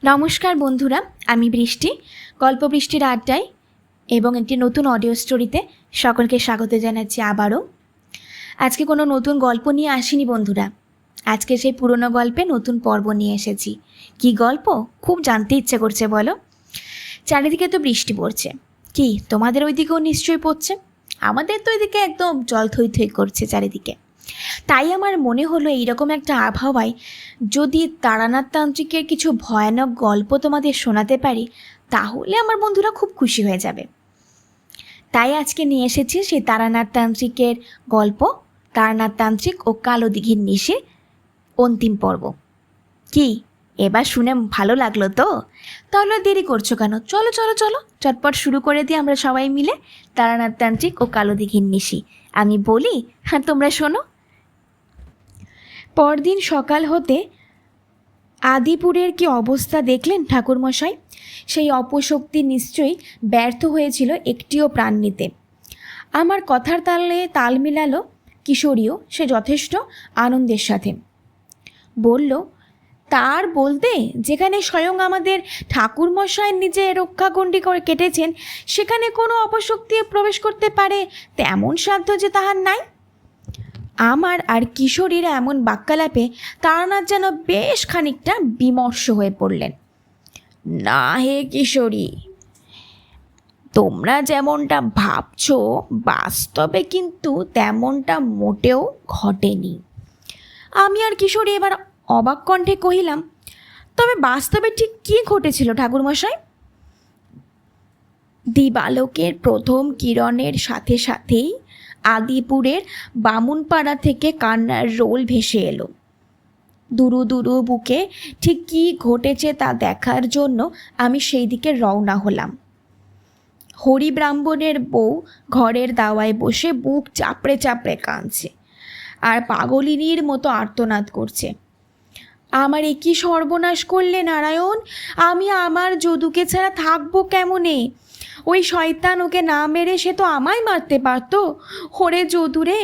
নমস্কার বন্ধুরা, আমি বৃষ্টি, গল্প বৃষ্টির আড্ডায় এবং একটি নতুন অডিও স্টোরিতে সকলকে স্বাগত জানাচ্ছি আবারও। আজকে কোনো নতুন গল্প নিয়ে আসিনি বন্ধুরা, আজকে সেই পুরনো গল্পে নতুন পর্ব নিয়ে এসেছি। কি গল্প খুব জানতে ইচ্ছে করছে বলো? চারিদিকে তো বৃষ্টি পড়ছে, কি তোমাদের ওইদিকেও নিশ্চয়ই পড়ছে? আমাদের তো ওইদিকে একদম জল থই থই করছে চারিদিকে। তাই আমার মনে হলো এইরকম একটা আবহাওয়ায় যদি তারানাথ তান্ত্রিকের কিছু ভয়ানক গল্প তোমাদের শোনাতে পারি, তাহলে আমার বন্ধুরা খুব খুশি হয়ে যাবে। তাই আজকে নিয়ে এসেছি সেই তারানাথ তান্ত্রিকের গল্প, তারানাথ তান্ত্রিক ও কালো দিঘির নিশে অন্তিম পর্ব। কি এবার শুনে ভালো লাগলো তো? তাহলে দেরি করছো কেন? চলো চলো চলো চটপট শুরু করে দিই আমরা সবাই মিলে তারানাথ তান্ত্রিক ও কালো দিঘির নিশি। আমি বলি আর তোমরা শোনো। পরদিন সকাল হতে আদিপুরের কি অবস্থা দেখলেন ঠাকুরমশাই? সেই অপশক্তি নিশ্চয়ই ব্যর্থ হয়েছিল একটিও প্রাণ নিতে। আমার কথার তালে তাল মিলালো কিশোরীও, সে যথেষ্ট আনন্দের সাথে বলল, তার বলতে যেখানে স্বয়ং আমাদের ঠাকুরমশাই নিজে রক্ষাগণ্ডি করে কেটেছেন, সেখানে কোনো অপশক্তি প্রবেশ করতে পারে তেমন সাধ্য যে তাহার নাই। আমার আর কিশোরীর এমন বাক্যালাপে তারানাথ যেন বেশ খানিকটা বিমর্ষ হয়ে পড়লেন। না হে কিশোরী, তোমরা যেমনটা ভাবছো বাস্তবে কিন্তু তেমনটা মোটেও ঘটেনি। আমি আর কিশোরী এবার অবাক কণ্ঠে কহিলাম, তবে বাস্তবে ঠিক কী ঘটেছিল ঠাকুরমশাই? দিবালোকের প্রথম কিরণের সাথে সাথেই আদিপুরের বামুনপাড়া থেকে কান্নার রোল ভেসে এলো। দুরু দুরু বুকে ঠিক কী ঘটেছে তা দেখার জন্য আমি সেই দিকে রওনা হলাম। হরি ব্রাহ্মণের বউ ঘরের দাওয়ায় বসে বুক চাপড়ে চাপড়ে কাঁদছে আর পাগলিনীর মতো আর্তনাদ করছে। আমার একই সর্বনাশ করলে নারায়ণ, আমি আমার যদুকে ছাড়া থাকবো কেমনে? ওই শয়তান ওকে না মেরে সে তো আমায় মারতে পারতো। ওরে যদুরে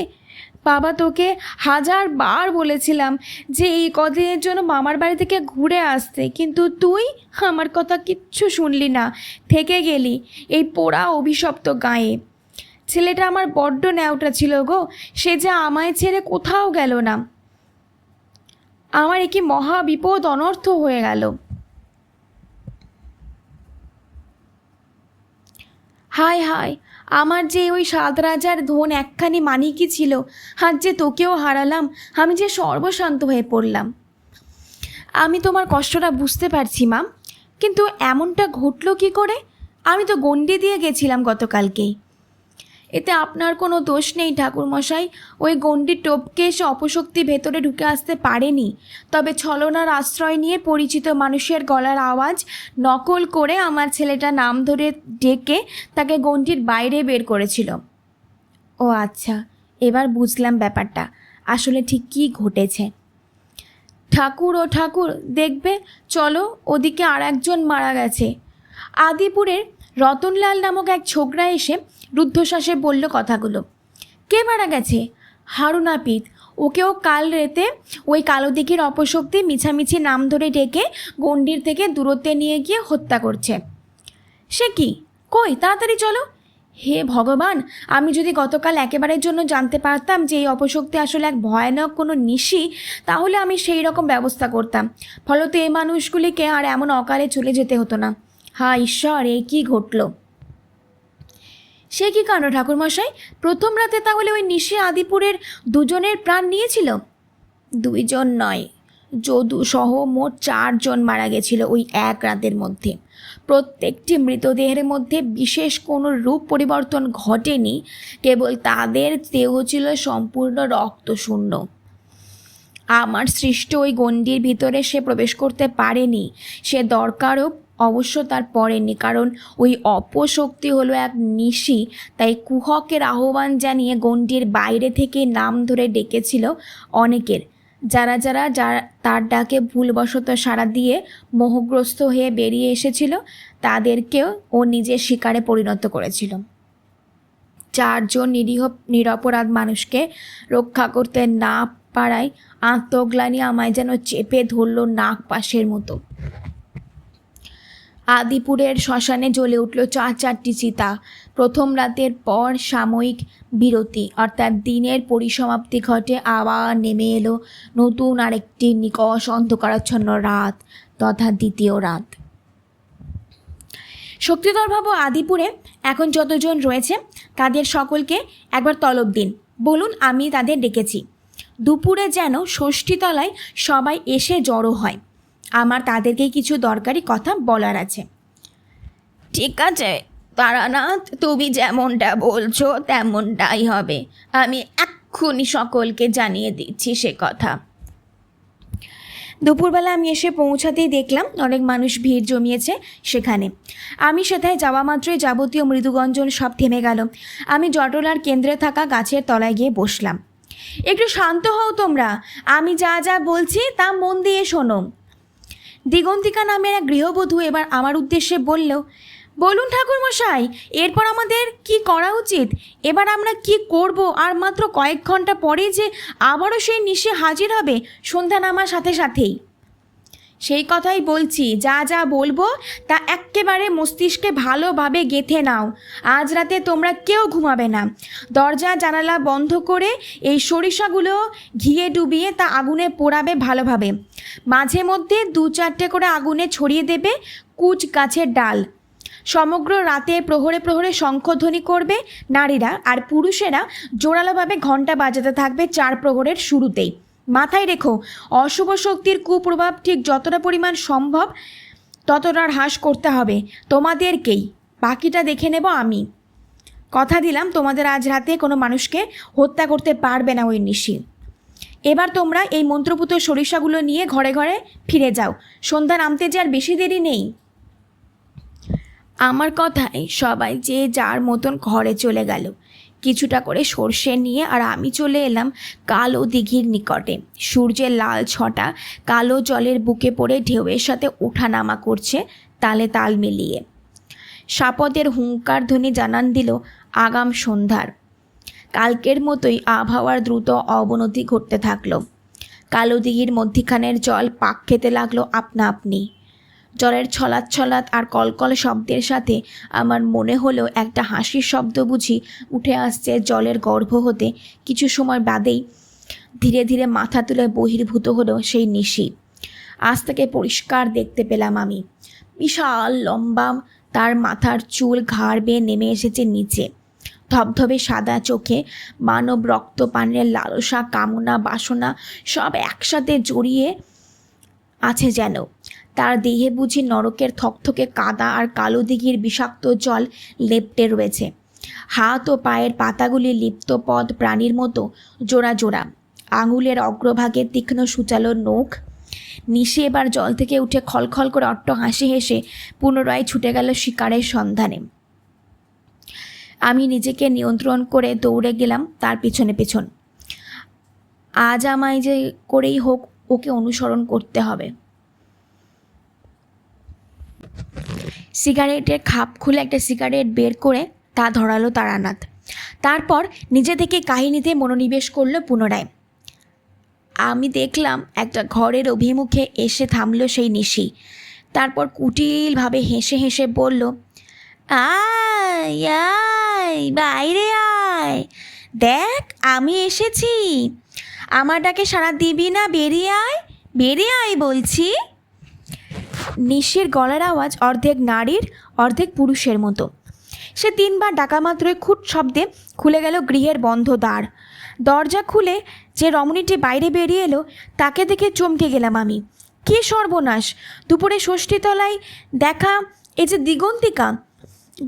বাবা, তোকে 1000 বার বলেছিলাম যে এই কদিনের জন্য মামার বাড়ি থেকে ঘুরে আসতে, কিন্তু তুই আমার কথা কিচ্ছু শুনলি না, থেকে গেলি এই পোড়া অভিশপ্ত গায়ে। ছেলেটা আমার বড্ড ন্যাওটা ছিল গো, সে যে আমায় ছেড়ে কোথাও গেল না। আমার এ কি মহা বিপদ, অনর্থ হয়ে গেল। হায় হায়, আমার যে ওই 7 রাজার ধন একখানি মানিকই ছিল, আজ যে তোকেও হারালাম, আমি যে সর্বশান্ত হয়ে পড়লাম। আমি তোমার কষ্টটা বুঝতে পারছি মা, কিন্তু এমনটা ঘটলো কি করে? আমি তো গণ্ডি দিয়ে গেছিলাম গতকালকেই। এতে আপনার কোনো দোষ নেই ঠাকুরমশাই, ওই গণ্ডির টোপকে সে অপশক্তি ভেতরে ঢুকে আসতে পারেনি। তবে ছলনার আশ্রয় নিয়ে পরিচিত মানুষের গলার আওয়াজ নকল করে আমার ছেলেটা নাম ধরে ডেকে তাকে গণ্ডির বাইরে বের করেছিল। ও আচ্ছা, এবার বুঝলাম ব্যাপারটা আসলে ঠিক কী ঘটেছে। ঠাকুর ও ঠাকুর, দেখবে চলো, ওদিকে আর একজন মারা গেছে। আদিপুরের রতনলাল নামক এক ছোকরা এসে রুদ্ধশ্বাসে বলল কথাগুলো। কে মারা গেছে? হারুনাপিত। ওকেও কাল রাতে ওই কালো দিঘির অপশক্তি মিছামিছি নাম ধরে ডেকে গণ্ডির থেকে দূরত্বে নিয়ে গিয়ে হত্যা করছে। সে কি? কই তাড়াতাড়ি চলো। হে ভগবান, আমি যদি গতকাল একেবারের জন্য জানতে পারতাম যে এই অপশক্তি আসলে এক ভয়ানক কোনো নিশি, তাহলে আমি সেই রকম ব্যবস্থা করতাম, ফলত এই মানুষগুলিকে আর এমন অকালে চলে যেতে হতো না। হা ঈশ্বর, এ কী ঘটল? সে কি কাণ্ড ঠাকুরমশাই, প্রথম রাতে তাহলে ওই নিশি আদিপুরের 2 জনের প্রাণ নিয়েছিল? 2 জন নয়, যদু সহ মোট 4 জন মারা গেছিল ওই এক রাতের মধ্যে। প্রত্যেকটি মৃতদেহের মধ্যে বিশেষ কোনো রূপ পরিবর্তন ঘটেনি, কেবল তাদের দেহ ছিল সম্পূর্ণ রক্তশূন্য। আমার সৃষ্ট ওই গণ্ডির ভিতরে সে প্রবেশ করতে পারেনি, সে দরকারও অবশ্য তার পড়েনি, কারণ ওই অপশক্তি হলো এক নিশি। তাই কুহকের আহ্বান জানিয়ে গণ্ডির বাইরে থেকে নাম ধরে ডেকেছিল অনেকের, যারা তার ডাকে ভুলবশত সাড়া দিয়ে মোহগ্রস্ত হয়ে বেরিয়ে এসেছিল, তাদেরকেও ও নিজের শিকারে পরিণত করেছিল। 4 জন নিরপরাধ মানুষকে রক্ষা করতে না পারায় আত্মগ্লানি আমায় যেন চেপে ধরল নাক পাশের মতো। আদিপুরের শ্মশানে জ্বলে উঠল 4টি চিতা। প্রথম রাতের পর সাময়িক বিরতি অর্থাৎ দিনের পরিসমাপ্তি ঘটে, আবার নেমে এলো নতুন আরেকটি নিকষ অন্ধকারাচ্ছন্ন রাত তথা দ্বিতীয় রাত। শক্তিধর বাবু, আদিপুরে এখন যতজন রয়েছে তাদের সকলকে একবার তলব দিন, বলুন আমি তাদের ডেকেছি। দুপুরে যেন ষষ্ঠীতলায় সবাই এসে জড়ো হয়, আমার তাদেরকে কিছু দরকারি কথা বলার আছে। ঠিক আছে তারানাথ, তুমি যেমনটা বলছো তেমনটাই হবে, আমি এক্ষুনি সকলকে জানিয়ে দিচ্ছি সে কথা। দুপুরবেলা আমি এসে পৌঁছাতেই দেখলাম অনেক মানুষ ভিড় জমিয়েছে সেখানে। আমি সেথায় যাওয়া মাত্রই যাবতীয় মৃদুগঞ্জন সব থেমে গেল। আমি জটলার কেন্দ্রে থাকা গাছের তলায় গিয়ে বসলাম। একটু শান্ত হও তোমরা, আমি যা যা বলছি তা মন দিয়ে শোনো। দিগন্তিকা নামের এক গৃহবধূ এবার আমার উদ্দেশ্যে বলল, বলুন ঠাকুরমশাই, এরপর আমাদের কি করা উচিত? এবার আমরা কি করব? আর মাত্র কয়েক ঘন্টা পরেই যে আবারও সেই নিশে হাজির হবে সন্ধ্যা নামার সাথে সাথেই। সেই কথাই বলছি, যা যা বলবো তা এক্কেবারে মস্তিষ্কে ভালোভাবে গেঁথে নাও। আজ রাতে তোমরা কেউ ঘুমাবে না। দরজা জানালা বন্ধ করে এই সরিষাগুলো ঘিয়ে ডুবিয়ে তা আগুনে পোড়াবে ভালোভাবে। মাঝে মধ্যে 2-4টে করে আগুনে ছড়িয়ে দেবে কুচ গাছের ডাল। সমগ্র রাতে প্রহরে প্রহরে শঙ্খধ্বনি করবে নারীরা, আর পুরুষেরা জোরালোভাবে ঘণ্টা বাজাতে থাকবে 4 প্রহরের শুরুতেই। মাথায় রেখো, অশুভ শক্তির কুপ্রভাব ঠিক যতটা পরিমাণ সম্ভব ততটার হ্রাস করতে হবে তোমাদেরকেই, বাকিটা দেখে নেব আমি। কথা দিলাম তোমাদের আজ রাতে কোনো মানুষকে হত্যা করতে পারবে না ওই নিশি। এবার তোমরা এই মন্ত্রপুত সরিষাগুলো নিয়ে ঘরে ঘরে ফিরে যাও, সন্ধ্যা নামতে যে আর বেশি দেরি নেই। আমার কথায় সবাই যে যার মতন ঘরে চলে গেল। কিছুটা করে সর্ষে নিয়ে আর আমি চলে এলাম কালো দিঘির নিকটে। সূর্যের লাল ছটা কালো জলের বুকে পড়ে ঢেউয়ের সাথে ওঠানামা করছে তালে তাল মিলিয়ে। সাপদের হুঙ্কার ধ্বনি জানান দিল আগাম সন্ধ্যার। কালকের মতোই আবহাওয়ার দ্রুত অবনতি ঘটতে থাকলো। কালো দিঘির মধ্যিখানের জল পাক খেতে লাগলো আপনা আপনি। জলের ছলাৎ ছলাৎ আর কলকল শব্দের সাথে আমার মনে হলো একটা হাসির শব্দ বুঝি উঠে আসছে জলের গর্ভ হতে। কিছু সময় বাদেই ধীরে ধীরে মাথা তুলে বহির্ভূত হলো সেই নিশি। আজ থেকে পরিষ্কার দেখতে পেলাম আমি। বিশাল লম্বা তার মাথার চুল ঘাড় বেয়ে নেমে এসেছে নিচে। ধবধবে সাদা চোখে মানব রক্তপানের লালসা, কামনা, বাসনা সব একসাথে জড়িয়ে আছে যেন। তার দেহে বুঝি নরকের থকথকে কাদা আর কালো দিঘির বিষাক্ত জল লেপ্টে রয়েছে। হাত ও পায়ের পাতাগুলি লিপ্ত পদ প্রাণীর মতো জোড়া জোড়া, আঙুলের অগ্রভাগে তীক্ষ্ণ সূচালো নখ। নিশি এবার জল থেকে উঠে খলখল করে অট্ট হাসি হেসে পুনরায় ছুটে গেল শিকারের সন্ধানে। আমি নিজেকে নিয়ন্ত্রণ করে দৌড়ে গেলাম তার পিছনে পেছন। আজ আমায় যে করেই হোক ওকে অনুসরণ করতে হবে। সিগারেটের খাপ খুলে একটা সিগারেট বের করে তা ধরালো তারানাথ। তারপর নিজে থেকে কাহিনীতে মনোনিবেশ করলো পুনরায়। আমি দেখলাম একটা ঘরের অভিমুখে এসে থামলো সেই নিশি। তারপর কুটিলভাবে হেসে হেসে বলল, আয় আয়, বাইরে আয়, দেখ আমি এসেছি। আমার ডাকে সাড়া দিবি না? বেরিয়ে আয়, বেরিয়ে আয় বলছি। নিশির গলার আওয়াজ অর্ধেক নারীর অর্ধেক পুরুষের মতো। সে 3 বার ডাকা মাত্রই খুট শব্দে খুলে গেল গৃহের বন্ধ দ্বার। দরজা খুলে যে রমণীটি বাইরে বেরিয়ে এলো তাকে দেখে চমকে গেলাম আমি। কী সর্বনাশ! দুপুরে ষষ্ঠীতলায় দেখা এই যে দিগন্তিকা।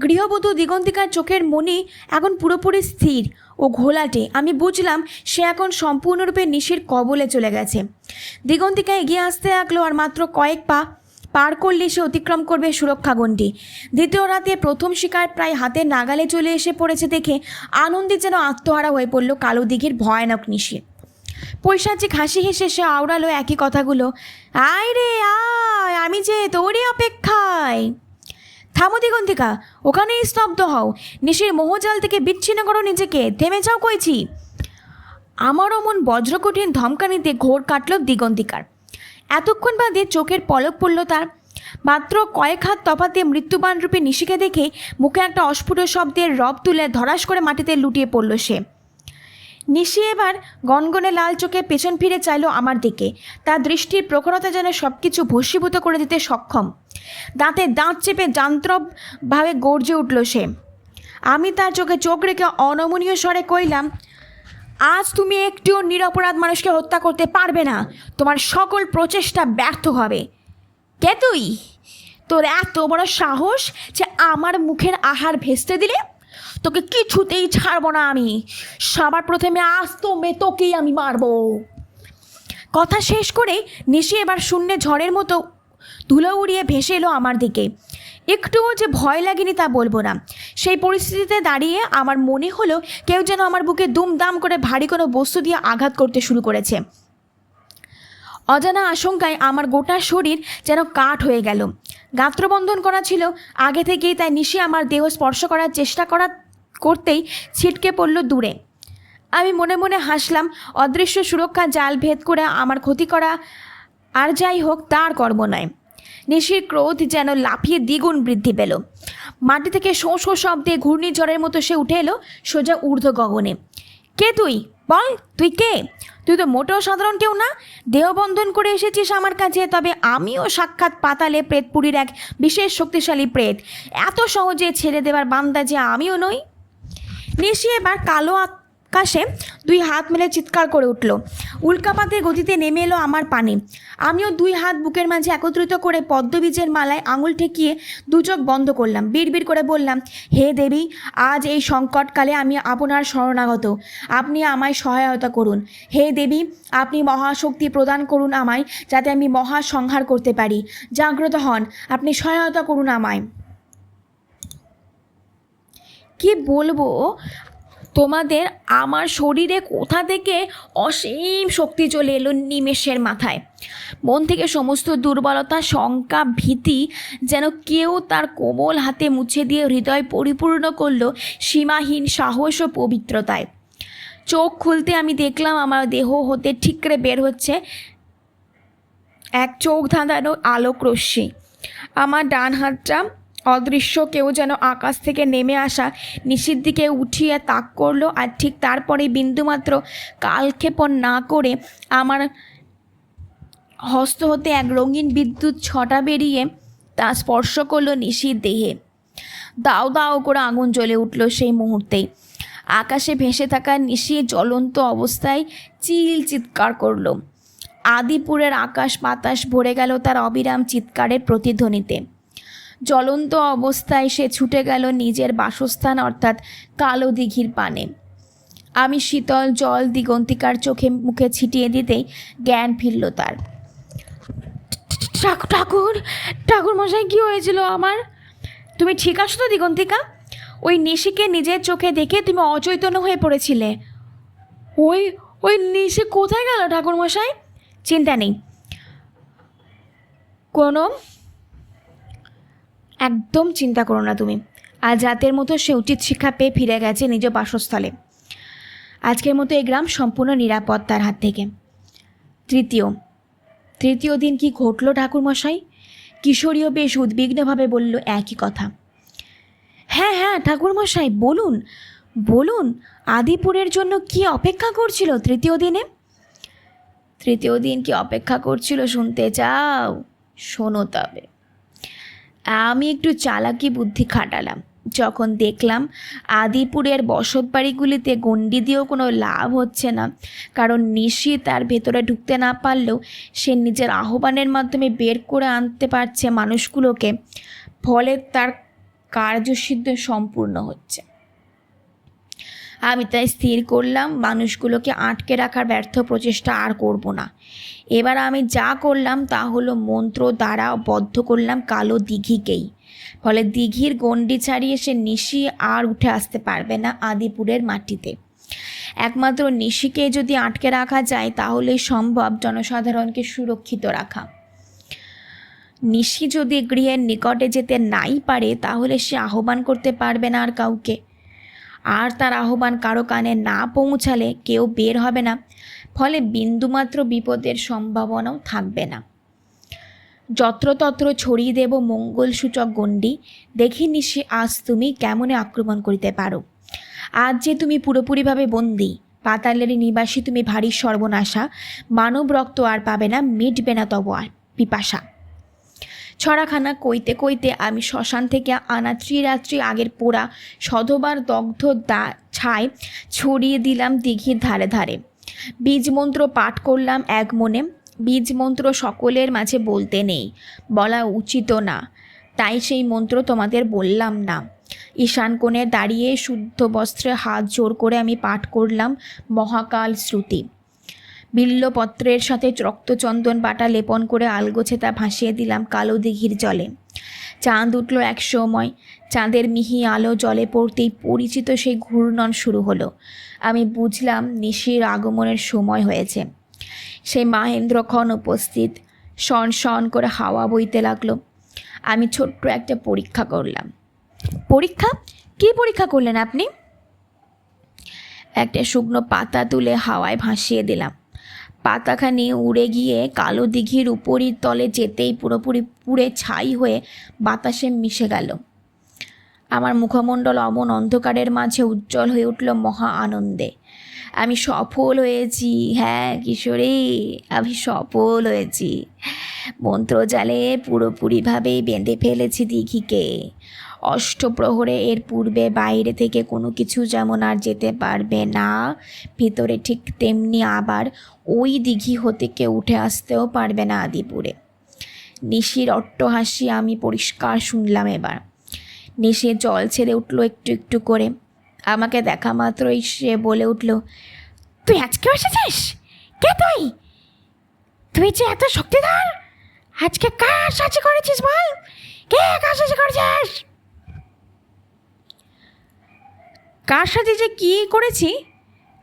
গৃহবধূ দিগন্তিকার চোখের মনি এখন পুরোপুরি স্থির ও ঘোলাটে। আমি বুঝলাম সে এখন সম্পূর্ণরূপে নিশির কবলে চলে গেছে। দিগন্তিকা এগিয়ে আসতে লাগলো, আর মাত্র কয়েক পা পার করলে সে অতিক্রম করবে সুরক্ষা গণ্ডি। দ্বিতীয় রাতে প্রথম শিকার প্রায় হাতের নাগালে চলে এসে পড়েছে দেখে আনন্দে যেন আত্মহারা হয়ে পড়ল কালো দিঘির ভয়ানক নিশি। পৈশাচিক হাসি হেসে সে আওড়ালো একই কথাগুলো। আয় রে আয়, আমি যে তোরই অপেক্ষায়। থামো দিগন্তিকা, ওখানেই স্তব্ধ হও। নিশির মোহজাল থেকে বিচ্ছিন্ন করো নিজেকে, থেমে যাও কইছি। আমারও মন বজ্রকঠিন ধমকানিতে ঘোর কাটল দিগন্তিকার। এতক্ষণ বাদে চোখের পলক পড়ল তার। মাত্র কয়েক হাত তফাতে মৃত্যুবানরূপী নিশিকে দেখে মুখে একটা অস্ফুট শব্দের রব তুলে ধরাস করে মাটিতে লুটিয়ে পড়ল সে। নিশি এবার গনগনে লাল চোখে পেছন ফিরে চাইল আমার দিকে। তার দৃষ্টির প্রখরতা যেন সব কিছু ভস্মীভূত করে দিতে সক্ষম। দাঁতে দাঁত চেপে যান্ত্রকভাবে গর্জে উঠল সে। আমি তার চোখে চোখ রেখে অনমনীয় স্বরে কইলাম, আজ তুমি একটিও নিরপরাধ মানুষকে হত্যা করতে পারবে না। তোমার সকল প্রচেষ্টা ব্যর্থ হবে। কে তুই? তোর এত বড় সাহস যে আমার মুখের আহার ভেস্তে দিলে? তোকে কিছুতেই ছাড়বো না আমি। সবার প্রথমে আজ তোকেই আমি মারবো। কথা শেষ করে নিশি এবার শূন্যে ঝড়ের মতো ধুলো উড়িয়ে ভেসে এলো আমার দিকে। একটুও যে ভয় লাগেনি তা বলবো না। সেই পরিস্থিতিতে দাঁড়িয়ে আমার মনে হলো কেউ যেন আমার বুকে দুমদাম করে ভারী কোনো বস্তু দিয়ে আঘাত করতে শুরু করেছে। অজানা আশঙ্কায় আমার গোটা শরীর যেন কাঠ হয়ে গেল। গাত্রবন্ধন করা ছিল আগে থেকেই, তাই নিশি আমার দেহ স্পর্শ করার চেষ্টা করতেই ছিটকে পড়ল দূরে। আমি মনে মনে হাসলাম। অদৃশ্য সুরক্ষা জাল ভেদ করে আমার ক্ষতি করা আর যাই হোক তার কর্ম নয়। নিশির ক্রোধ যেন লাফিয়ে দ্বিগুণ বৃদ্ধি পেল। মাটি থেকে শোঁ শোঁ শব্দে ঘূর্ণিঝড়ের মতো সে উঠে এলো সোজা ঊর্ধ্ব গগনে। কে তুই? বল, তুই কে? তুই তো মোটেও সাধারণ কেউ না। দেহবন্ধন করে এসেছিস আমার কাছে, তবে আমিও সাক্ষাৎ পাতালে প্রেতপুরীর এক বিশেষ শক্তিশালী প্রেত। এত সহজে ছেড়ে দেবার বান্দা যে আমিও নই। নিশি এবার কালো আকাশে দুই হাত মেলে চিৎকার করে উঠল। উল্কাপাতের গতিতে নেমে এলো আমার পানে। আমিও দুই হাত বুকের মাঝে একত্রিত করে পদ্মবীজের মালায় আঙুল ঠেকিয়ে দু চোখ বন্ধ করলাম। বিড়বিড় করে বললাম, হে দেবী, আজ এই সংকটকালে আমি আপনার শরণাগত। আপনি আমায় সহায়তা করুন। হে দেবী, আপনি মহাশক্তি প্রদান করুন আমায়, যাতে আমি মহা সংহার করতে পারি। জাগ্রত হন, আপনি সহায়তা করুন আমায়। কি বলবো তোমাদের, আমার শরীরে কোথা থেকে অসীম শক্তি চলে এলো নিমেষের মাথায়। মন থেকে সমস্ত দুর্বলতা, শঙ্কা, ভীতি যেন কেউ তার কোমল হাতে মুছে দিয়ে হৃদয় পরিপূর্ণ করলো সীমাহীন সাহস ও পবিত্রতায়। চোখ খুলতে আমি দেখলাম আমার দেহ হতে ঠিকরে বের হচ্ছে এক চোখ ধাঁধানো আলোক রশ্মি। আমার ডান হাতটা অদৃশ্য কেউ যেন আকাশ থেকে নেমে আসা নিশির দিকে উঠিয়ে তাক করলো, আর ঠিক তারপরে বিন্দুমাত্র কালক্ষেপণ না করে আমার হস্ত হতে এক রঙিন বিদ্যুৎ ছটা বেরিয়ে তা স্পর্শ করলো নিশির দেহে। দাও দাও করে আগুন জ্বলে উঠল সেই মুহূর্তেই। আকাশে ভেসে থাকা নিশি জ্বলন্ত অবস্থায় চিৎকার করলো। আদিপুরের আকাশ বাতাস ভরে গেল তার অবিরাম চিৎকারের প্রতিধ্বনিতে। জ্বলন্ত অবস্থায় সে ছুটে গেল নিজের বাসস্থান অর্থাৎ কালো দিঘির পানে। আমি শীতল জল দিগন্তিকার চোখে মুখে ছিটিয়ে দিতেই জ্ঞান ফিরল তার। ঠাকুর মশাই, কি হয়েছিল আমার? তুমি ঠিক আছো তো দিগন্তিকা? ওই নিশিকে নিজের চোখে দেখে তুমি অচৈতন্য হয়ে পড়েছিলে। ওই নিশি কোথায় গেল ঠাকুর মশাই? চিন্তা নেই, একদম চিন্তা করো না তুমি। আজ রাতের মতো সে উচিত শিক্ষা পেয়ে ফিরে গেছে নিজ বাসস্থলে। আজকের মতো এই গ্রাম সম্পূর্ণ নিরাপদ তার হাত থেকে। তৃতীয় দিন কি ঘটল ঠাকুরমশাই? কিশোরীও বেশ উদ্বিগ্নভাবে বলল একই কথা। হ্যাঁ ঠাকুরমশাই, বলুন আদিপুরের জন্য কি অপেক্ষা করছিল তৃতীয় দিনে? তৃতীয় দিন কি অপেক্ষা করছিল শুনতে চাও? শোনো তবে। আমি একটু চালাকি বুদ্ধি খাটালাম। যখন দেখলাম আদিপুরের বসত বাড়িগুলিতে গণ্ডি দিয়েও কোনো লাভ হচ্ছে না, কারণ নিশি তার ভেতরে ঢুকতে না পারলেও সে নিজের আহ্বানের মাধ্যমে বের করে আনতে পারছে মানুষগুলোকে, ফলে তার কার্যসিদ্ধ সম্পূর্ণ হচ্ছে। আমি তাই স্থির করলাম মানুষগুলোকে আটকে রাখার ব্যর্থ প্রচেষ্টা আর করব না। এবার আমি যা করলাম তা হলো মন্ত্র দ্বারা বদ্ধ করলাম কালো দিঘিকেই। ফলে দিঘির গণ্ডি ছাড়িয়ে সে নিশি আর উঠে আসতে পারবে না আদিপুরের মাটিতে। একমাত্র নিশিকে যদি আটকে রাখা যায় তাহলেই সম্ভব জনসাধারণকে সুরক্ষিত রাখা। নিশি যদি গৃহের নিকটে যেতে নাই পারে তাহলে সে আহ্বান করতে পারবে না আর কাউকে, আর তার আহ্বান কারো কানে না পৌঁছালে কেউ বের হবে না, ফলে বিন্দুমাত্র বিপদের সম্ভাবনাও থাকবে না। যত্রতত্র ছড়িয়ে দেব মঙ্গলসূচক গণ্ডি। দেখি নিশি আজ তুমি কেমনে আক্রমণ করিতে পারো। আজ যে তুমি পুরোপুরিভাবে বন্দী, পাতালের নিবাসী তুমি ভারী সর্বনাশা। মানব রক্ত আর পাবে না, মিটবে না তব আর পিপাসা। ছড়াখানা কইতে কইতে আমি শ্মশান থেকে আনা ত্রিরাত্রি আগের পোড়া শতবার দগ্ধ ছাই ছড়িয়ে দিলাম দিঘির ধারে ধারে। বীজমন্ত্র পাঠ করলাম এক মনে। বীজমন্ত্র সকলের মাঝে বলতে নেই, বলা উচিতও না, তাই সেই মন্ত্র তোমাদের বললাম না। ঈশান কোণে দাঁড়িয়ে শুদ্ধ বস্ত্রে হাত জোর করে আমি পাঠ করলাম মহাকাল শ্রুতি। বিল্লপত্রের সাথে রক্তচন্দন বাটা লেপন করে আলগোছে তা ভাসিয়ে দিলাম কালো দিঘির জলে। চাঁদ উঠল এক সময়। চাঁদের মিহি আলো জলে পড়তেই পরিচিত সেই ঘূর্ণন শুরু হলো। আমি বুঝলাম নিশির আগমনের সময় হয়েছে। সেই মাহেন্দ্রক্ষণ উপস্থিত। শন শন করে হাওয়া বইতে লাগলো। আমি ছোট্ট একটা পরীক্ষা করলাম। পরীক্ষা? কী পরীক্ষা করলেন আপনি? একটা শুকনো পাতা তুলে হাওয়ায় ভাসিয়ে দিলাম। পাতাখানি উড়ে গিয়ে কালো দিঘির উপরই তলে যেতেই পুরোপুরি পুড়ে ছাই হয়ে বাতাসে মিশে গেল। আমার মুখমণ্ডল অমন অন্ধকারের মাঝে উজ্জ্বল হয়ে উঠল মহা আনন্দে। আমি সফল হয়েছি। হ্যাঁ কিশোরী, আমি সফল হয়েছি। মন্ত্রজালে পুরোপুরিভাবে বেঁধে ফেলেছি দিঘিকে। অষ্টপ্রহরে এর পূর্বে বাইরে থেকে কোনো কিছু যেমন আর যেতে পারবে না, ভিতরে ঠিক তেমনি আবার ওই দিঘি হতে কেউ উঠে আসতেও পারবে না আদিপুরে। নিশির অট্টহাসি আমি পরিষ্কার শুনলাম এবার। নিশি জল ছেড়ে উঠল একটু একটু করে। আমাকে দেখা মাত্রই সে বলে উঠল, তুই আজকেও এসেছিস? কে তুই? তুই যে এত শক্তিধর, আজকে কার সাহায্য করেছিস বল? কে কার সাহায্য করেছিস? কার সাথে যে কী করেছি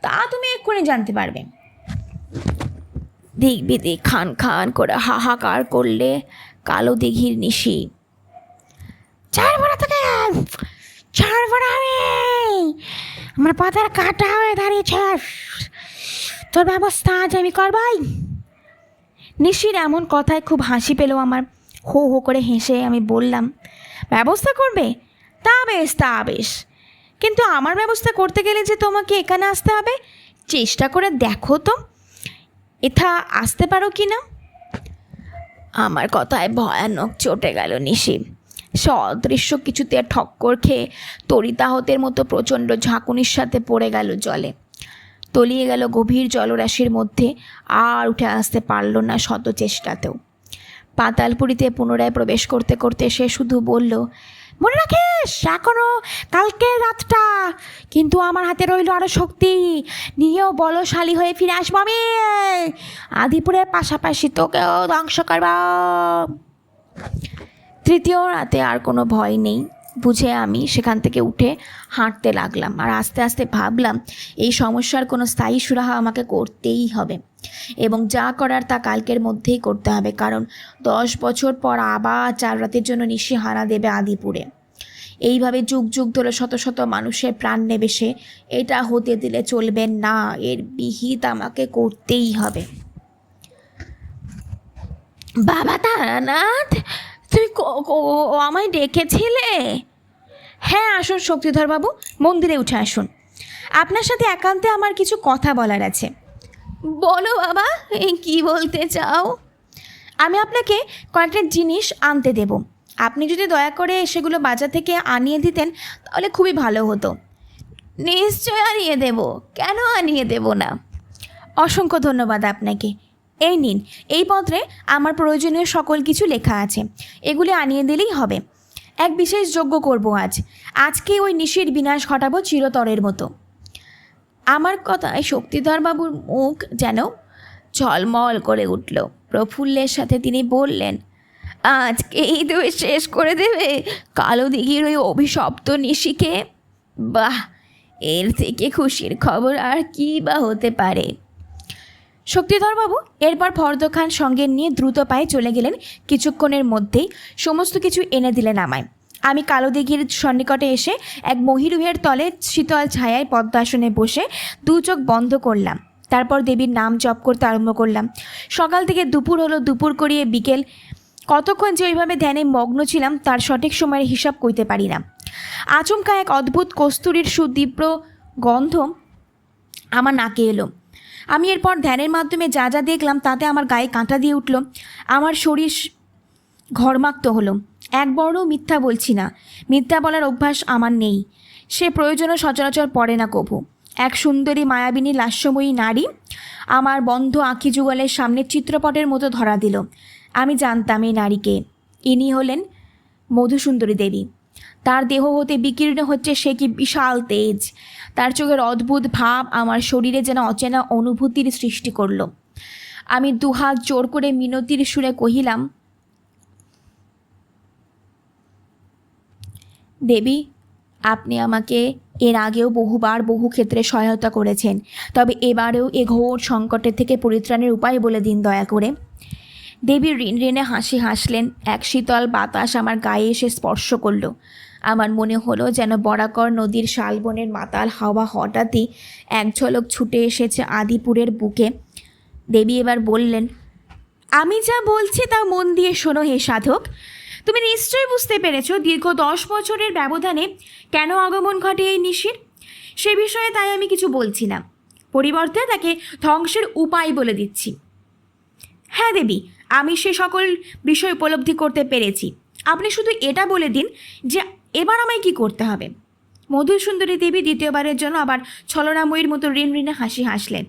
তা তুমি এক্ষুনি জানতে পারবে। দিক বিদিক খান খান করে হাহাকার করলে কালো দিঘির নিশি। ছাড় বড়া তোকে, ছাড় বড়া, আমি আমার পাতার কাটা হয়ে দাঁড়িয়েছে, তোর ব্যবস্থা আজ আমি করবাই। নিশির এমন কথায় খুব হাসি পেল আমার। হো হো করে হেসে আমি বললাম, ব্যবস্থা করবে? তা বেশ, তা বেশ, কিন্তু আমার ব্যবস্থা করতে গেলে যে তোমাকে এখানে আসতে হবে। চেষ্টা করে দেখো তো এথা আসতে পারো কি না। আমার কথায় ভয়ানক চটে গেল নিশি। সদৃশ্য কিছুতে ঠক্কর খেয়ে তরিতাহতের মতো প্রচণ্ড ঝাঁকুনির সাথে পড়ে গেল জলে। তলিয়ে গেল গভীর জলরাশির মধ্যে। আর উঠে আসতে পারল না শত চেষ্টাতেও। পাতালপুরীতে পুনরায় প্রবেশ করতে করতে সে শুধু বলল, মনে রাখিস এখনো কালকে রাতটা, কিন্তু আমার হাতে রইল আরও শক্তি। নিয়েও বলশালী হয়ে ফিরে আসবো আমি। আদিপুরের পাশাপাশি তোকেও ধ্বংস করব। তৃতীয় রাতে আর কোনো ভয় নেই বুঝে আমি সেখান থেকে উঠে হাঁটতে লাগলাম। আর আস্তে আস্তে ভাবলাম এই সমস্যার কোনো স্থায়ী সুরাহা আমাকে করতেই হবে, এবং যা করার তা কালকের মধ্যেই করতে হবে, কারণ 10 বছর পর আবার 4 রাতের জন্য নিশি হানা দেবে আদিপুরে। এইভাবে যুগ যুগ ধরে শত শত মানুষের প্রাণ নেবে সে। এটা হতে দিলে চলবে না, এর বিহিত আমাকে করতেই হবে। বাবা তারানাথ, তুমি আমায় ডেকেছিলে? হ্যাঁ, আসুন শক্তিধর বাবু, মন্দিরে উঠে আসুন। আপনার সাথে একান্তে আমার কিছু কথা বলার আছে। বলো বাবা, কি বলতে চাও? আমি আপনাকে কয়েকটা জিনিস আনতে দেব। আপনি যদি দয়া করে সেগুলো বাজার থেকে আনিয়ে দিতেন তাহলে খুবই ভালো হতো। নিশ্চয় আনিয়ে দেব, কেন আনিয়ে দেব না। অসংখ্য ধন্যবাদ আপনাকে। এই নিন, এই পত্রে আমার প্রয়োজনীয় সকল কিছু লেখা আছে। এগুলি আনিয়ে দিলেই হবে। এক বিশেষ যজ্ঞ করব আজকে ওই নিশির বিনাশ ঘটাবো চিরতরের মতো। আমার কথায় শক্তিধরবাবুর মুখ যেন ঝলমল করে উঠল। প্রফুল্লের সাথে তিনি বললেন, আজকেই তুমি শেষ করে দেবে কালো দিঘির ওই অভিশপ্ত নিশিকে? বাহ, এর থেকে খুশির খবর আর কি বা হতে পারে। শক্তিধরবাবু এরপর ফর্দ খান সঙ্গে নিয়ে দ্রুত পায়ে চলে গেলেন। কিছুক্ষণের মধ্যেই সমস্ত কিছু এনে দিলেন আমায়। আমি কালো দিঘির সন্নিকটে এসে এক মহিরুহের তলে শীতল ছায়ায় পদ্মাসনে বসে 2 চোখ বন্ধ করলাম। তারপর দেবীর নাম জপ করতে আরম্ভ করলাম। সকাল থেকে দুপুর হলো, দুপুর করিয়ে বিকেল কতক্ষণ যে ওইভাবে ধ্যানে মগ্ন ছিলাম তার সঠিক সময়ের হিসাব করতে পারি না। আচমকা এক অদ্ভুত কস্তুরীর সুতীব্র গন্ধ আমার নাকে এলো। আমি এরপর ধ্যানের মাধ্যমে যা যা দেখলাম তাতে আমার গায়ে কাঁটা দিয়ে উঠল। আমার শরীর ঘর্মাক্ত হলো। একবারও মিথ্যা বলছি না, মিথ্যা বলার অভ্যাস আমার নেই, সে প্রয়োজনও সচরাচর পড়ে না কভু। এক সুন্দরী মায়াবিনী লাস্যময়ী নারী আমার বন্ধ আঁখি যুগলের সামনে চিত্রপটের মতো ধরা দিল। আমি জানতাম এই নারীকে, ইনি হলেন মধুসুন্দরী দেবী। তার দেহ হতে বিকীর্ণ হচ্ছে সে কি বিশাল তেজ। তার চোখের অদ্ভুত ভাব আমার শরীরে যেন অচেনা অনুভূতির সৃষ্টি করল। আমি দুহাত জোর করে মিনতির সুরে কহিলাম, দেবী, আপনি আমাকে এর আগেও বহুবার বহু ক্ষেত্রে সহায়তা করেছেন, তবে এবারেও এ ঘোর সংকটের থেকে পরিত্রাণের উপায় বলে দিন দয়া করে। দেবী ঋণ ঋণে হাসি হাসলেন। এক শীতল বাতাস আমার গায়ে এসে স্পর্শ করল। আমার মনে হলো যেন বরাকর নদীর শালবনের মাতাল হাওয়া হঠাৎই এক ঝলক ছুটে এসেছে আদিপুরের বুকে। দেবী এবার বললেন, আমি যা বলছি তা মন দিয়ে শোনো হে সাধক। তুমি নিশ্চয়ই বুঝতে পেরেছ দীর্ঘ 10 বছরের ব্যবধানে কেন আগমন ঘটে এই নিশির। সে বিষয়ে তাই আমি কিছু বলছি না, পরিবর্তে তাকে ধ্বংসের উপায় বলে দিচ্ছি। হ্যাঁ দেবী, আমি সে সকল বিষয় উপলব্ধি করতে পেরেছি। আপনি শুধু এটা বলে দিন যে এবার আমায় কি করতে হবে। মধুসুন্দরী দেবী দ্বিতীয়বারের জন্য আবার ছলনাময়ীর মতো ঋণ ঋণে হাসি হাসলেন।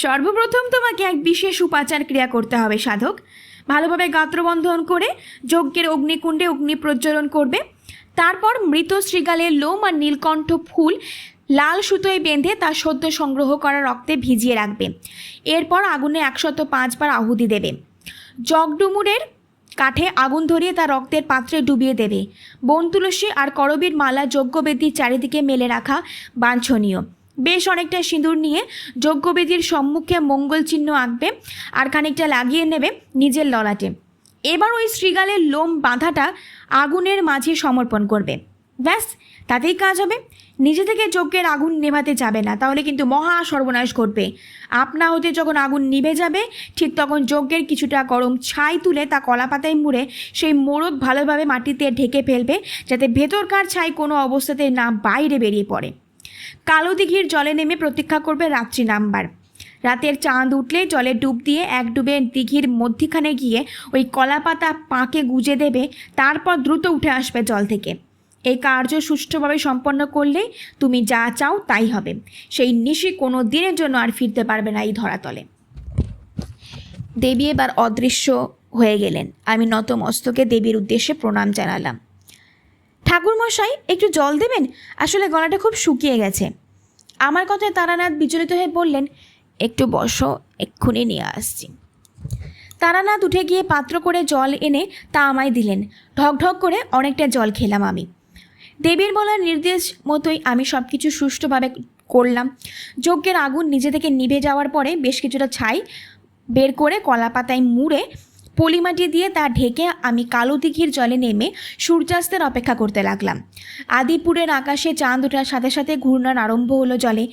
সর্বপ্রথম তোমাকে এক বিশেষ উপাচার ক্রিয়া করতে হবে সাধক। ভালোভাবে গাত্রবন্ধন করে যজ্ঞের অগ্নিকুণ্ডে অগ্নি প্রজ্বলন করবে। তারপর মৃত শৃগালের লোম আর নীলকণ্ঠ ফুল লাল সুতোয় বেঁধে তা সদ্য সংগ্রহ করা রক্তে ভিজিয়ে রাখবে। এরপর আগুনে 105 বার আহুতি দেবে। জগডুমুরের কাঠে আগুন ধরিয়ে তা রক্তের পাত্রে ডুবিয়ে দেবে। বন তুলসী আর করবীর মালা যজ্ঞবেদীর চারিদিকে মেলে রাখা বাঞ্ছনীয়। বেশ অনেকটা সিঁদুর নিয়ে যজ্ঞবেদীর সম্মুখে মঙ্গল চিহ্ন আঁকবে আর খানিকটা লাগিয়ে নেবে নিজের ললাটে। এবার ওই শৃগালের লোম বাঁধাটা আগুনের মাঝে সমর্পণ করবে। ব্যাস, তাতেই কাজ হবে। নিজে থেকে যজ্ঞের আগুন নেভাতে যাবে না, তাহলে কিন্তু মহা সর্বনাশ ঘটবে। আপনা হতে যখন আগুন নিভে যাবে ঠিক তখন যজ্ঞের কিছুটা গরম ছাই তুলে তা কলাপাতায় মুড়ে সেই মোড়ক ভালোভাবে মাটিতে ঢেকে ফেলবে, যাতে ভেতরকার ছাই কোনো অবস্থাতে না বাইরে বেরিয়ে পড়ে। কালো দিঘির জলে নেমে প্রতীক্ষা করবে রাত্রি নামবার। রাতের চাঁদ উঠলে জলে ডুব দিয়ে এক ডুবে দিঘির মধ্যিখানে গিয়ে ওই কলাপাতা পাকে গুজে দেবে। তারপর দ্রুত উঠে আসবে জল থেকে। এই কার্য সুষ্ঠুভাবে সম্পন্ন করলেই তুমি যা চাও তাই হবে। সেই নিশি কোনো দিনের জন্য আর ফিরতে পারবে না এই ধরাতলে। দেবী এবার অদৃশ্য হয়ে গেলেন। আমি নত মস্তকে দেবীর উদ্দেশ্যে প্রণাম জানালাম। ঠাকুরমশাই, একটু জল দেবেন, আসলে গলাটা খুব শুকিয়ে গেছে। আমার কথায় তারানাথ বিচলিত হয়ে বললেন, একটু বসো, এক্ষুনি নিয়ে আসছি। তারানাথ উঠে গিয়ে পাত্র করে জল এনে তা আমায় দিলেন। ঢক ঢক করে অনেকটা জল খেলাম আমি। দেবীর বলার নির্দেশ মতোই আমি সব কিছু সুষ্ঠুভাবে করলাম। যজ্ঞের আগুন নিজে থেকে নিভে যাওয়ার পরে বেশ কিছুটা ছাই বের করে কলাপাতায় মুড়ে পলিমাটি দিয়ে তা ঢেকে আমি কালো দিঘির জলে নেমে সূর্যাস্তের অপেক্ষা করতে লাগলাম। আদিপুরের আকাশে চাঁদ ওঠার সাথে সাথে ঘূর্ণন আরম্ভ হলো জলে।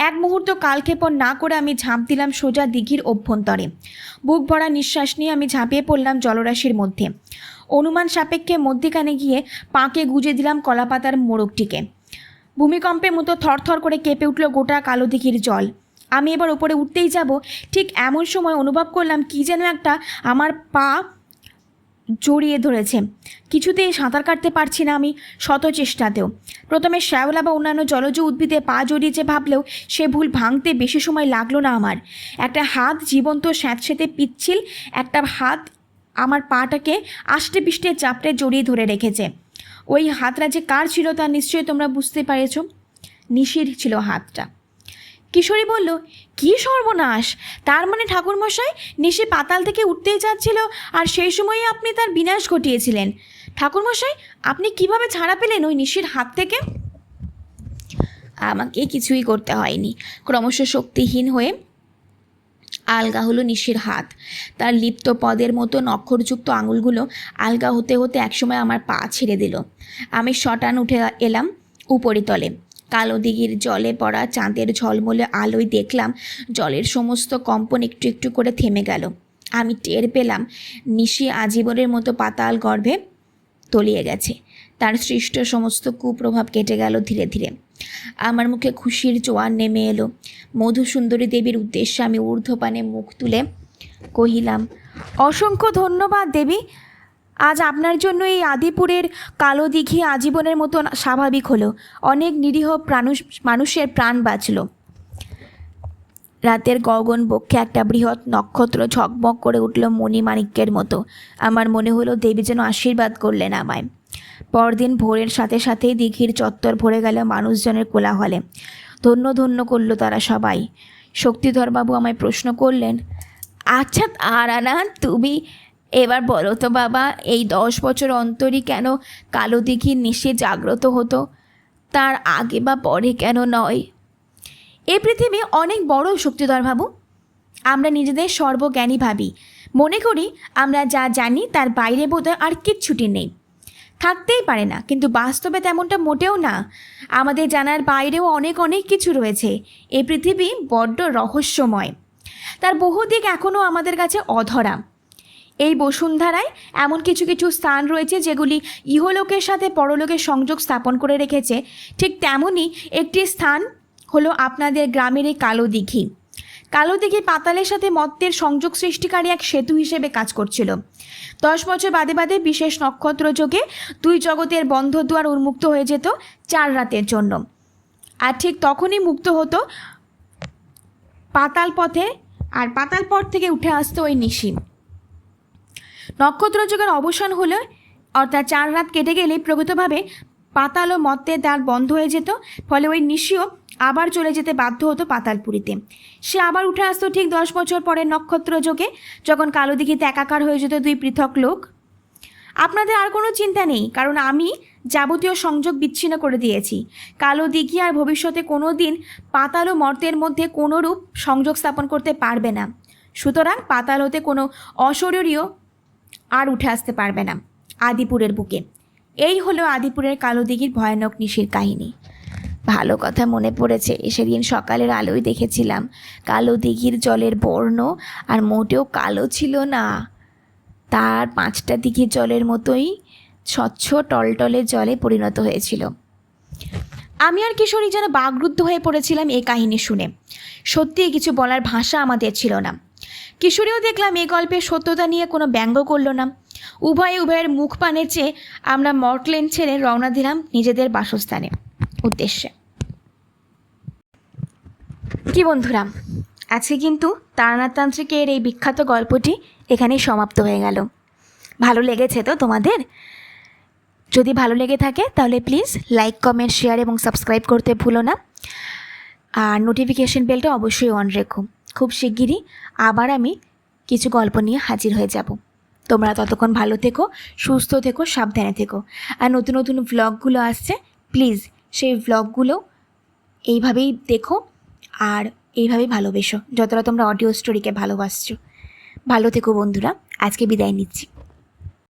এক মুহূর্ত কালক্ষেপণ না করে আমি ঝাঁপ দিলাম সোজা দিঘির অভ্যন্তরে। বুক ভরা নিঃশ্বাস নিয়ে আমি ঝাঁপিয়ে পড়লাম জলরাশির মধ্যে। অনুমান সাপেক্ষে মধ্যিখানে গিয়ে পাকে গুজে দিলাম কলাপাতার মোড়কটিকে। ভূমিকম্পের মতো থরথর করে কেঁপে উঠল গোটা কালো দিঘির জল। আমি এবার উপরে উঠতেই যাব, ঠিক এমন সময় অনুভব করলাম কি যেন একটা আমার পা জড়িয়ে ধরেছে। কিছুতেই সাঁতার কাটতে পারছি না আমি শত চেষ্টাতেও। প্রথমে শ্যাওলা বা অন্যান্য জলজ উদ্ভিদে পা জড়িয়েছে ভাবলেও সে ভুল ভাঙতে বেশি সময় লাগলো না আমার। একটা হাত জীবন্ত স্যাঁতসেঁতে পিচ্ছিল একটা হাত আমার পাটাকে আষ্টে পিষ্টে চাপড়ে জড়িয়ে ধরে রেখেছে। ওই হাতটা যে কার ছিল তা নিশ্চয়ই তোমরা বুঝতে পেরেছ। নিশির ছিল হাতটা। কিশোরী বলল, কি সর্বনাশ! তার মানে ঠাকুরমশাই নিশি পাতাল থেকে উঠতেই যাচ্ছিল আর সেই সময়ই আপনি তার বিনাশ ঘটিয়েছিলেন। ঠাকুরমশাই, আপনি কিভাবে ছাড়া পেলেন ওই নিশির হাত থেকে? আমাকে কিছুই করতে হয়নি। ক্রমশ শক্তিহীন হয়ে আলগা হলো নিশির হাত। তার লিপ্ত পদের মতো নক্ষরযুক্ত আঙুলগুলো আলগা হতে হতে একসময় আমার পা ছেড়ে দিল। আমি শটান উঠে এলাম উপরিতলে। কালো দিঘির জলে পড়া চাঁদের ঝলমলে আলোয় দেখলাম জলের সমস্ত কম্পন একটু একটু করে থেমে গেল। আমি টের পেলাম নিশি আজীবনের মতো পাতাল গর্ভে তলিয়ে গেছে। তার সৃষ্ট সমস্ত কুপ্রভাব কেটে গেল ধীরে ধীরে। আমার মুখে খুশির জোয়ার নেমে এলো। মধুসুন্দরী দেবীর উদ্দেশ্যে আমি ঊর্ধ্বপানে মুখ তুলে কহিলাম, অসংখ্য ধন্যবাদ দেবী। আজ আপনার জন্য এই আদিপুরের কালো দিঘি আজীবনের মতো স্বাভাবিক হলো। অনেক নিরীহ মানুষের প্রাণ বাঁচল। রাতের গগন বক্ষে একটা বৃহৎ নক্ষত্র ঝকমক করে উঠল মণিমাণিক্যের মতো। আমার মনে হলো দেবী যেন আশীর্বাদ করলেন আমায়। পরদিন ভোরের সাথে সাথেই দিঘির চত্বর ভরে গেল মানুষজনের কোলাহলে। ধন্য ধন্য করল তারা সবাই। শক্তিধরবাবু আমায় প্রশ্ন করলেন, আচ্ছা তারানা, তুমি এবার বলো তো বাবা, এই 10 বছর অন্তরই কেন কালো দিঘির নিশি জাগ্রত হতো, তার আগে বা পরে কেন নয়? এই পৃথিবী অনেক বড় শক্তিধরবাবু। আমরা নিজেদের সর্বজ্ঞানী ভাবি, মনে করি আমরা যা জানি তার বাইরে বোধহয় আর কিচ্ছুটি নেই, থাকতেই পারে না। কিন্তু বাস্তবে তেমনটা মোটেও না। আমাদের জানার বাইরেও অনেক অনেক কিছু রয়েছে। এই পৃথিবী বড্ড রহস্যময়, তার বহু দিক এখনও আমাদের কাছে অধরা। এই বসুন্ধরায় এমন কিছু কিছু স্থান রয়েছে যেগুলি ইহলোকের সাথে পরলোকের সংযোগ স্থাপন করে রেখেছে। ঠিক তেমনই একটি স্থান হলো আপনাদের গ্রামের এই কালো দিঘি। কালো দিঘি পাতালের সাথে মর্ত্যের সংযোগ সৃষ্টিকারী এক সেতু হিসেবে কাজ করছিল। 10 বছর বাদে বাদে বিশেষ নক্ষত্র যোগে 2 জগতের বন্ধ দুয়ার উন্মুক্ত হয়ে যেত 4 রাতের জন্য। আর ঠিক তখনই মুক্ত হতো পাতাল পথে, আর পাতাল পথ থেকে উঠে আসতো ওই নিশি। নক্ষত্র যুগের অবসান হলে, অর্থাৎ 4 রাত কেটে গেলেই প্রকৃতভাবে পাতাল ও মর্ত্যের দ্বার বন্ধ হয়ে যেত। ফলে ওই নিশিও আবার চলে যেতে বাধ্য হতো পাতালপুরীতে। সে আবার উঠে আসতো ঠিক 10 বছর পরে নক্ষত্র যোগে, যখন কালো দিঘিতে একাকার হয়ে যেত 2 পৃথক লোক। আপনাদের আর কোনো চিন্তা নেই, কারণ আমি যাবতীয় সংযোগ বিচ্ছিন্ন করে দিয়েছি। কালো দিঘি আর ভবিষ্যতে কোনো দিন পাতাল ও মর্ত্যের মধ্যে কোনোরূপ সংযোগ স্থাপন করতে পারবে না। সুতরাং পাতাল হতে কোনো অশরীরীয় আর উঠে আসতে পারবে না আদিপুরের বুকে। এই হলো আদিপুরের কালো দিঘির ভয়ানক নিশির কাহিনী। ভালো কথা মনে পড়েছে, সেদিন সকালের আলোয় দেখেছিলাম কালো দিঘির জলের বর্ণ আর মোটেও কালো ছিল না। তার 5টা দিঘির জলের মতোই স্বচ্ছ টলটলে জলে পরিণত হয়েছিল। আমি আর কিশোরী যেন বাকরুদ্ধ হয়ে পড়েছিলাম এই কাহিনী শুনে। সত্যিই কিছু বলার ভাষা আমাদের ছিল না। কিশোরীও দেখলাম এই গল্পের সত্যতা নিয়ে কোনো ব্যঙ্গ করল না। উভয়ের মুখ পানে চেয়ে আমরা মর্টল্যান্ড ছেড়ে রওনা দিলাম নিজেদের বাসস্থানে উদ্দেশ্যে। কি বন্ধুরা, আজকে কিন্তু তারানাথতান্ত্রিকের এই বিখ্যাত গল্পটি এখানেই সমাপ্ত হয়ে গেল। ভালো লেগেছে তো তোমাদের? যদি ভালো লেগে থাকে তাহলে প্লিজ লাইক, কমেন্ট, শেয়ার এবং সাবস্ক্রাইব করতে ভুলো না। আর নোটিফিকেশন বেলটা অবশ্যই অন রেখো। খুব শিগগিরই আবার আমি কিছু গল্প নিয়ে হাজির হয়ে যাব। তোমরা ততক্ষণ ভালো থেকো, সুস্থ থেকো, সাবধানে থেকো। আর নতুন নতুন ভ্লগগুলো আসছে, প্লিজ সেই ভ্লগগুলো এইভাবেই দেখো আর এইভাবেই ভালোবেসো যতটা তোমরা অডিও স্টোরিকে ভালোবাসছো। ভালো থেকো বন্ধুরা, আজকে বিদায় নিচ্ছি।